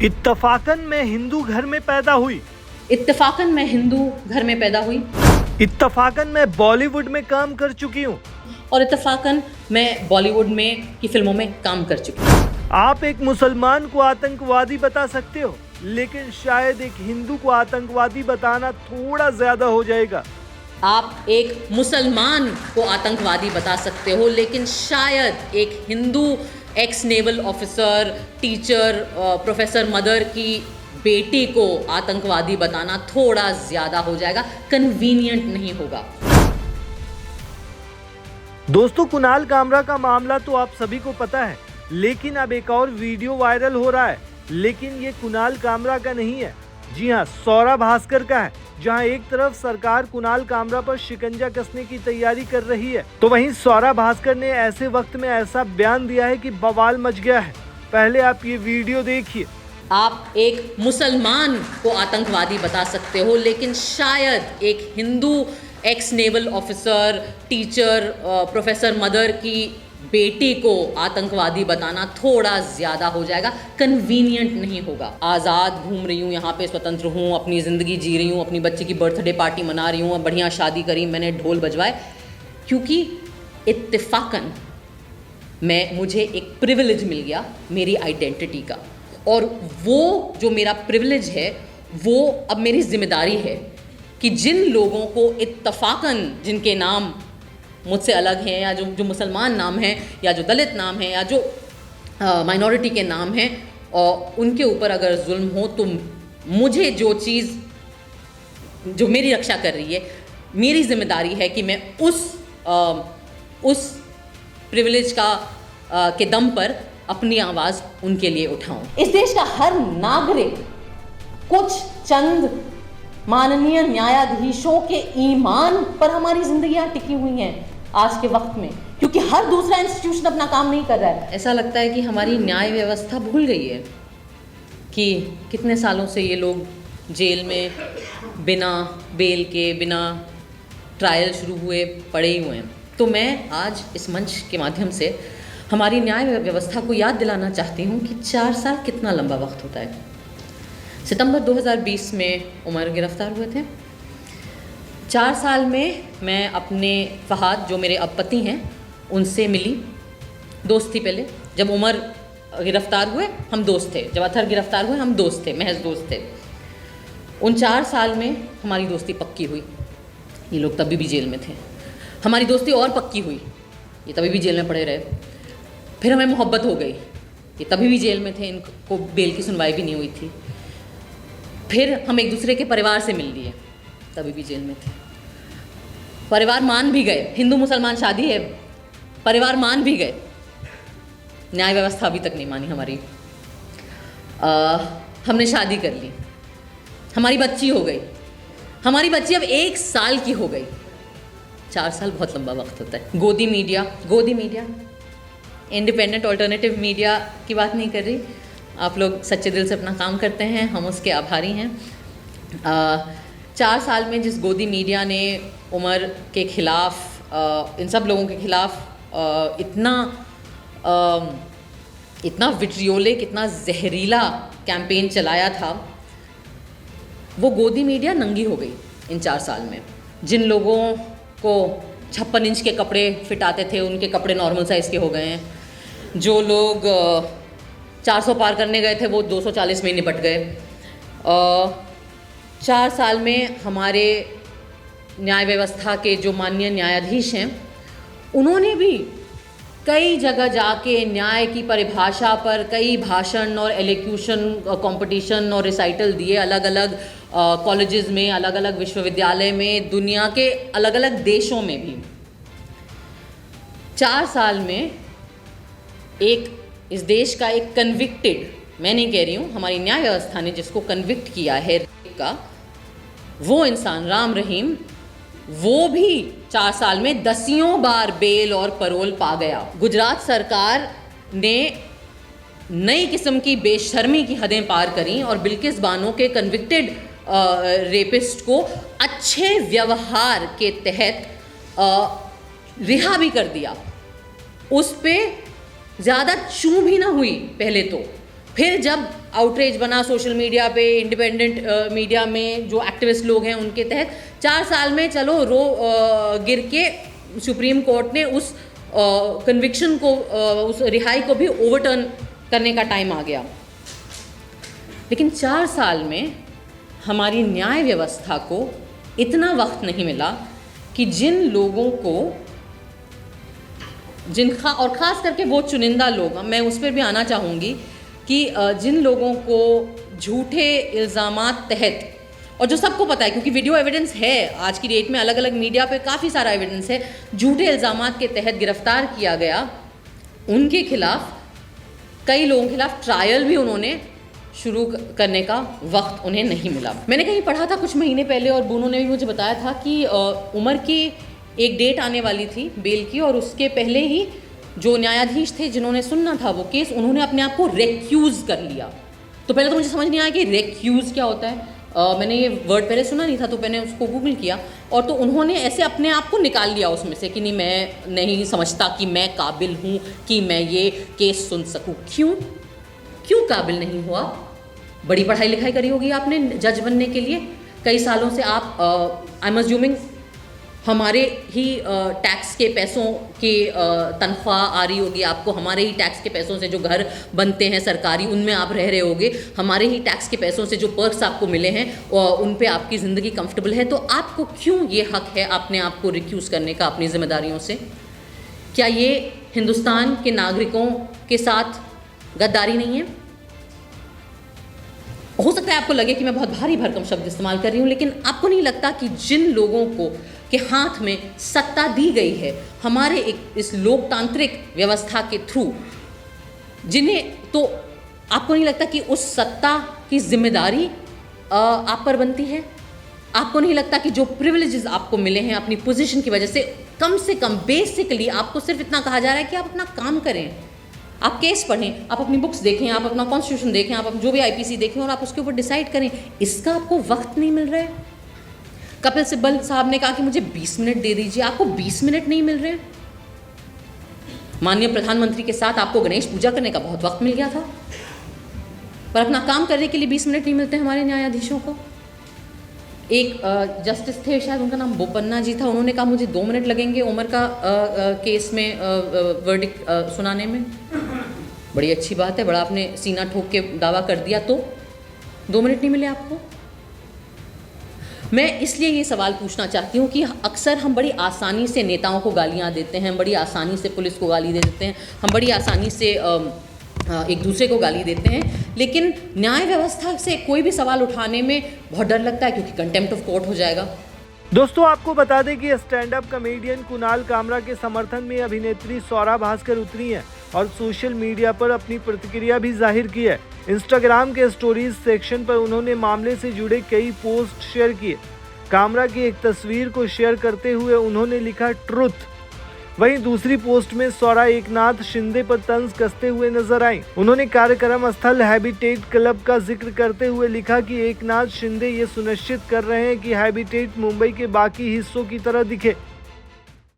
इत्तफाकन मैं हिंदू घर में पैदा हुई। इत्तफाकन मैं हिंदू घर में पैदा हुई। इत्तफाकन मैं बॉलीवुड में काम कर चुकी हूँ। और इत्तफाकन मैं बॉलीवुड में की फिल्मों में काम कर चुकी हूँ। आप एक मुसलमान को आतंकवादी बता सकते हो, लेकिन शायद एक हिंदू को आतंकवादी बताना थोड़ा ज्यादा हो जाएगा। आप एक मुसलमान को आतंकवादी बता सकते हो, लेकिन शायद एक Hindu x naval officer, teacher, professor mother की बेटी को आतंकवादी बताना थोड़ा ज्यादा हो जाएगा, कन्वीनियंट नहीं होगा। दोस्तों, कुणाल कामरा का मामला तो आप सभी को पता है, लेकिन अब एक और वीडियो वायरल हो रहा है। लेकिन ये कुणाल कामरा का नहीं है, जी हाँ, सौरभ भास्कर का है। जहां एक तरफ सरकार कुणाल कामरा पर शिकंजा कसने की तैयारी कर रही है, तो वहीं सौरभ भास्कर ने ऐसे वक्त में ऐसा बयान दिया है कि बवाल मच गया है। पहले आप ये वीडियो देखिए। आप एक मुसलमान को आतंकवादी बता सकते हो, लेकिन शायद एक Hindu x naval officer, teacher, professor mother की बेटी को आतंकवादी बताना थोड़ा ज़्यादा हो जाएगा, कन्वीनियंट नहीं होगा। आज़ाद घूम रही हूँ, यहाँ पे स्वतंत्र हूँ, अपनी ज़िंदगी जी रही हूँ, अपनी बच्चे की बर्थडे पार्टी मना रही हूँ, बढ़िया शादी करी, मैंने ढोल बजवाए, क्योंकि इत्तेफाकन मुझे एक प्रिविलेज मिल गया मेरी आइडेंटिटी का। और वो जो मेरा प्रिविलेज है, वो अब मेरी जिम्मेदारी है कि जिन लोगों को इत्तफाकन, जिनके नाम मुझसे अलग हैं, या जो मुसलमान नाम हैं, या जो दलित नाम हैं, या जो माइनॉरिटी के नाम हैं, और उनके ऊपर अगर जुल्म हो, तो मुझे जो चीज़ जो मेरी रक्षा कर रही है, मेरी जिम्मेदारी है कि मैं उस प्रिविलेज के दम पर अपनी आवाज़ उनके लिए उठाऊं। इस देश का हर नागरिक कुछ चंद माननीय न्यायाधीशों के ईमान पर हमारी जिंदगियां टिकी हुई हैं आज के वक्त में, क्योंकि हर दूसरा इंस्टीट्यूशन अपना काम नहीं कर रहा है। ऐसा लगता है कि हमारी न्याय व्यवस्था भूल गई है कि कितने सालों से ये लोग जेल में बिना बेल के, बिना ट्रायल शुरू हुए पड़े ही हुए हैं। तो मैं आज इस मंच के माध्यम से हमारी न्याय व्यवस्था को याद दिलाना चाहती हूँ कि 4 साल कितना लंबा वक्त होता है। सितंबर 2020 में उमर गिरफ्तार हुए थे। 4 साल में मैं अपने फहाद, जो मेरे अब पति हैं, उनसे मिली। दोस्त थी पहले। जब उमर गिरफ्तार हुए हम दोस्त थे, जब अतहर गिरफ्तार हुए हम दोस्त थे, महज दोस्त थे। उन 4 साल में हमारी दोस्ती पक्की हुई। ये लोग तभी भी जेल में थे। हमारी दोस्ती और पक्की हुई, ये तभी भी जेल में पड़े रहे। फिर हमें मोहब्बत हो गई, ये तभी भी जेल में थे, इनको बेल की सुनवाई भी नहीं हुई थी। फिर हम एक दूसरे के परिवार से मिल लिए, तभी भी जेल में थे। परिवार मान भी गए, हिंदू मुसलमान शादी है, परिवार मान भी गए, न्याय व्यवस्था अभी तक नहीं मानी हमारी। हमने शादी कर ली, हमारी बच्ची हो गई, हमारी बच्ची अब 1 साल की हो गई। 4 साल बहुत लंबा वक्त होता है। गोदी मीडिया, इंडिपेंडेंट ऑल्टरनेटिव मीडिया की बात नहीं कर रही। आप लोग सच्चे दिल से अपना काम करते हैं, हम उसके आभारी हैं। 4 साल में जिस गोदी मीडिया ने उमर के खिलाफ, इन सब लोगों के खिलाफ इतना विट्रियोलिक, इतना जहरीला कैंपेन चलाया था, वो गोदी मीडिया नंगी हो गई इन 4 साल में। जिन लोगों को 56 इंच के कपड़े फिट आते थे, उनके कपड़े नॉर्मल साइज़ के हो गए हैं। जो लोग 400 पार करने गए थे, वो 240 में निपट गए। 4 साल में हमारे न्याय व्यवस्था के जो माननीय न्यायाधीश हैं, उन्होंने भी कई जगह जाके न्याय की परिभाषा पर कई भाषण और एलोक्यूशन कंपटीशन और रिसाइटल दिए, अलग अलग कॉलेजेस में, अलग अलग विश्वविद्यालय में, दुनिया के अलग अलग देशों में भी। 4 साल में इस देश का एक कन्विक्टेड, मैं नहीं कह रही हूँ, हमारी न्याय व्यवस्था ने जिसको कन्विक्ट किया है रेप का, वो इंसान राम रहीम, वो भी 4 साल में 10 बार बेल और परोल पा गया। गुजरात सरकार ने नई किस्म की बेशर्मी की हदें पार करी और बिल्किस बानो के कन्विक्टेड रेपिस्ट को अच्छे व्यवहार के तहत रिहा भी कर दिया। उस पे ज़्यादा चू भी ना हुई पहले तो, फिर जब आउटरीच बना सोशल मीडिया पे, इंडिपेंडेंट मीडिया में जो एक्टिविस्ट लोग हैं उनके तहत 4 साल में चलो गिर के सुप्रीम कोर्ट ने उस कन्विक्शन को, उस रिहाई को भी ओवरटर्न करने का टाइम आ गया। लेकिन 4 साल में हमारी न्याय व्यवस्था को इतना वक्त नहीं मिला कि जिन लोगों को, और ख़ास करके वो चुनिंदा लोग, मैं उस पर भी आना चाहूँगी कि जिन लोगों को झूठे इल्ज़ामात तहत, और जो सबको पता है क्योंकि वीडियो एविडेंस है, आज की डेट में अलग अलग मीडिया पे काफ़ी सारा एविडेंस है, झूठे इल्ज़ामात के तहत गिरफ्तार किया गया, उनके खिलाफ, कई लोगों के खिलाफ ट्रायल भी उन्होंने शुरू करने का वक्त उन्हें नहीं मिला। मैंने कहीं पढ़ा था कुछ महीने पहले, और बूनो ने भी मुझे बताया था कि उमर की एक डेट आने वाली थी बेल की, और उसके पहले ही जो न्यायाधीश थे जिन्होंने सुनना था वो केस, उन्होंने अपने आप को रेक्यूज़ कर लिया। तो पहले तो मुझे समझ नहीं आया कि रेक्यूज़ क्या होता है। मैंने ये वर्ड पहले सुना नहीं था, तो मैंने उसको गूगल किया, और तो उन्होंने ऐसे अपने आप को निकाल लिया उसमें से कि नहीं, मैं नहीं समझता कि मैं काबिल हूँ कि मैं ये केस सुन सकूँ। क्यों काबिल नहीं हुआ? बड़ी पढ़ाई लिखाई करी होगी आपने जज बनने के लिए, कई सालों से आप आई एम अज्यूमिंग हमारे ही टैक्स के पैसों की तनख्वाह आ रही होगी आपको, हमारे ही टैक्स के पैसों से जो घर बनते हैं सरकारी, उनमें आप रह रहे होगे, हमारे ही टैक्स के पैसों से जो पर्क्स आपको मिले हैं उन पे आपकी ज़िंदगी कंफर्टेबल है। तो आपको क्यों ये हक है अपने आप को रिक्यूज़ करने का अपनी जिम्मेदारियों से? क्या ये हिंदुस्तान के नागरिकों के साथ गद्दारी नहीं है? हो सकता है आपको लगे कि मैं बहुत भारी भरकम शब्द इस्तेमाल कर रही हूँ, लेकिन आपको नहीं लगता कि जिन लोगों को के हाथ में सत्ता दी गई है हमारे इस लोकतांत्रिक व्यवस्था के थ्रू, जिन्हें, तो आपको नहीं लगता कि उस सत्ता की जिम्मेदारी आप पर बनती है? आपको नहीं लगता कि जो प्रिविलेजेस आपको मिले हैं अपनी पोजीशन की वजह से कम बेसिकली आपको सिर्फ इतना कहा जा रहा है कि आप अपना काम करें, आप केस पढ़ें, आप अपनी बुक्स देखें, आप अपना कॉन्स्टिट्यूशन देखें, आप जो भी आईपीसी देखें और आप उसके ऊपर डिसाइड करें। इसका आपको वक्त नहीं मिल रहा है। कपिल सिब्बल साहब ने कहा कि मुझे 20 मिनट दे दीजिए, आपको 20 मिनट नहीं मिल रहे हैं। माननीय प्रधानमंत्री के साथ आपको गणेश पूजा करने का बहुत वक्त मिल गया था, पर अपना काम करने के लिए 20 मिनट नहीं मिलते हमारे न्यायाधीशों को। एक जस्टिस थे, शायद उनका नाम बोपन्ना जी था, उन्होंने कहा मुझे 2 मिनट लगेंगे उमर का केस में वर्डिक्ट सुनाने में। बड़ी अच्छी बात है, बड़ा आपने सीना ठोक के दावा कर दिया, तो 2 मिनट नहीं मिले आपको। मैं इसलिए ये सवाल पूछना चाहती हूँ कि अक्सर हम बड़ी आसानी से नेताओं को गालियाँ देते हैं, बड़ी आसानी से पुलिस को गाली दे देते हैं, हम बड़ी आसानी से एक दूसरे को गाली देते हैं, लेकिन न्याय व्यवस्था से कोई भी सवाल उठाने में बहुत डर लगता है क्योंकि कंटेम्प्ट ऑफ कोर्ट हो जाएगा। दोस्तों, आपको बता दें कि stand up comedian Kunal Kamra के समर्थन में अभिनेत्री सौरा भास्कर उतरी हैं और सोशल मीडिया पर अपनी प्रतिक्रिया भी जाहिर की है। इंस्टाग्राम के स्टोरीज सेक्शन पर उन्होंने मामले से जुड़े कई पोस्ट शेयर किए। कामरा की एक तस्वीर को शेयर करते हुए उन्होंने लिखा ट्रुथ। वहीं दूसरी पोस्ट में सौरा एकनाथ शिंदे पर तंज कसते हुए नजर आई। उन्होंने कार्यक्रम स्थल हैबिटेट क्लब का जिक्र करते हुए लिखा कि एकनाथ शिंदे ये सुनिश्चित कर रहे हैं कि हैबिटेट मुंबई के बाकी हिस्सों की तरह दिखे।